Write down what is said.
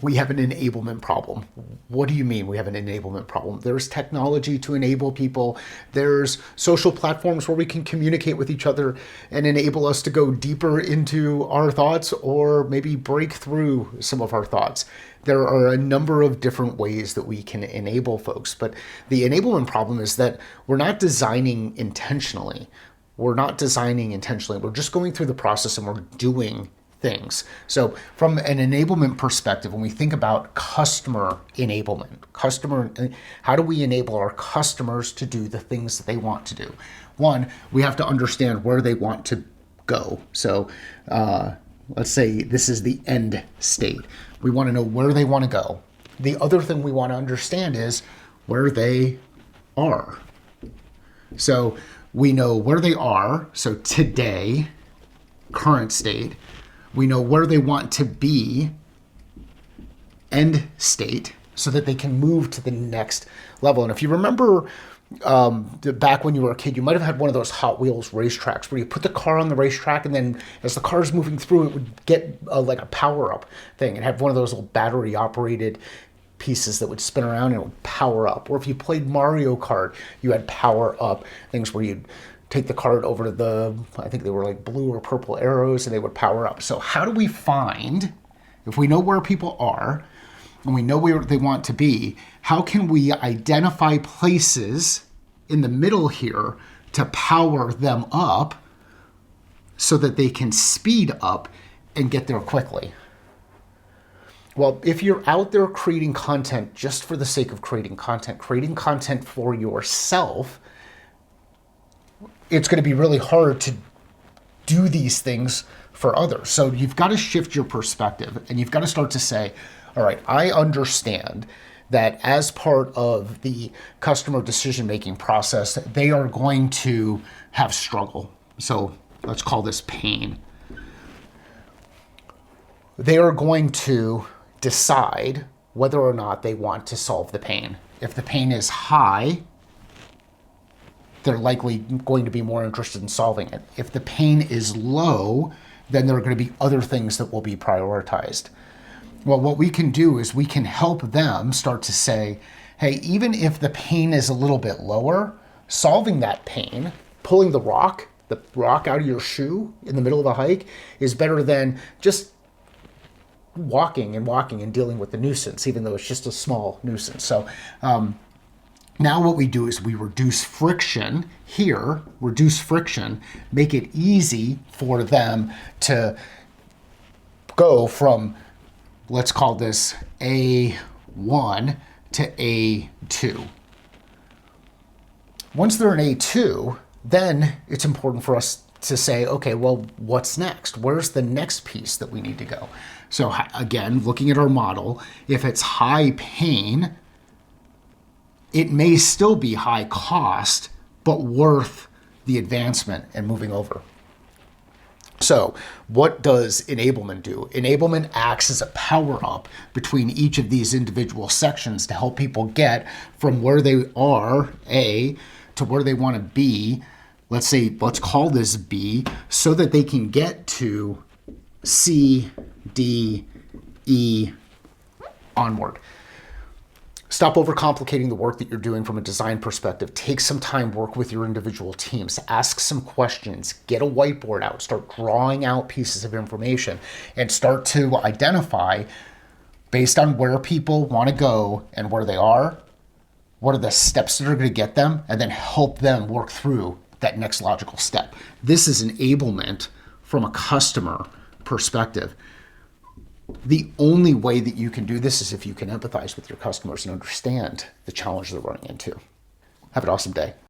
we have an enablement problem. What do you mean we have an enablement problem? There's technology to enable people. There's social platforms where we can communicate with each other and enable us to go deeper into our thoughts or maybe break through some of our thoughts. There are a number of different ways that we can enable folks, but the enablement problem is that we're not designing intentionally. We're not designing intentionally. We're just going through the process and we're doing things. So from an enablement perspective, when we think about customer enablement, how do we enable our customers to do the things that they want to do? One, we have to understand where they want to go. So let's say this is the end state. We want to know where they want to go. The other thing we want to understand is where they are. So we know where they are. So today, current state. We know where they want to be, end state, so that they can move to the next level. And if you remember back when you were a kid, you might have had one of those Hot Wheels racetracks where you put the car on the racetrack and then as the car is moving through, it would get like a power-up thing. It had one of those little battery-operated pieces that would spin around and it would power up. Or if you played Mario Kart, you had power-up things where you'd take the card over to I think they were like blue or purple arrows and they would power up. So how do we find, if we know where people are and we know where they want to be, how can we identify places in the middle here to power them up so that they can speed up and get there quickly? Well, if you're out there creating content just for the sake of creating content for yourself, it's going to be really hard to do these things for others. So you've got to shift your perspective and you've got to start to say, all right, I understand that as part of the customer decision-making process, they are going to have struggle. So let's call this pain. They are going to decide whether or not they want to solve the pain. If the pain is high, they're likely going to be more interested in solving it. If the pain is low, then there are going to be other things that will be prioritized. Well, what we can do is we can help them start to say, hey, even if the pain is a little bit lower, solving that pain, pulling the rock out of your shoe in the middle of the hike is better than just walking and dealing with the nuisance, even though it's just a small nuisance. So now what we do is we reduce friction here, make it easy for them to go from, let's call this A1 to A2. Once they're in A2, then it's important for us to say, okay, well, what's next? Where's the next piece that we need to go? So again, looking at our model, if it's high pain, it may still be high cost, but worth the advancement and moving over. So what does enablement do? Enablement acts as a power up between each of these individual sections to help people get from where they are, A, to where they want to be. Let's call this B, so that they can get to C, D, E, onward. Stop overcomplicating the work that you're doing from a design perspective. Take some time, work with your individual teams, ask some questions, get a whiteboard out, start drawing out pieces of information, and start to identify, based on where people want to go and where they are, what are the steps that are going to get them, and then help them work through that next logical step. This is enablement from a customer perspective. The only way that you can do this is if you can empathize with your customers and understand the challenge they're running into. Have an awesome day.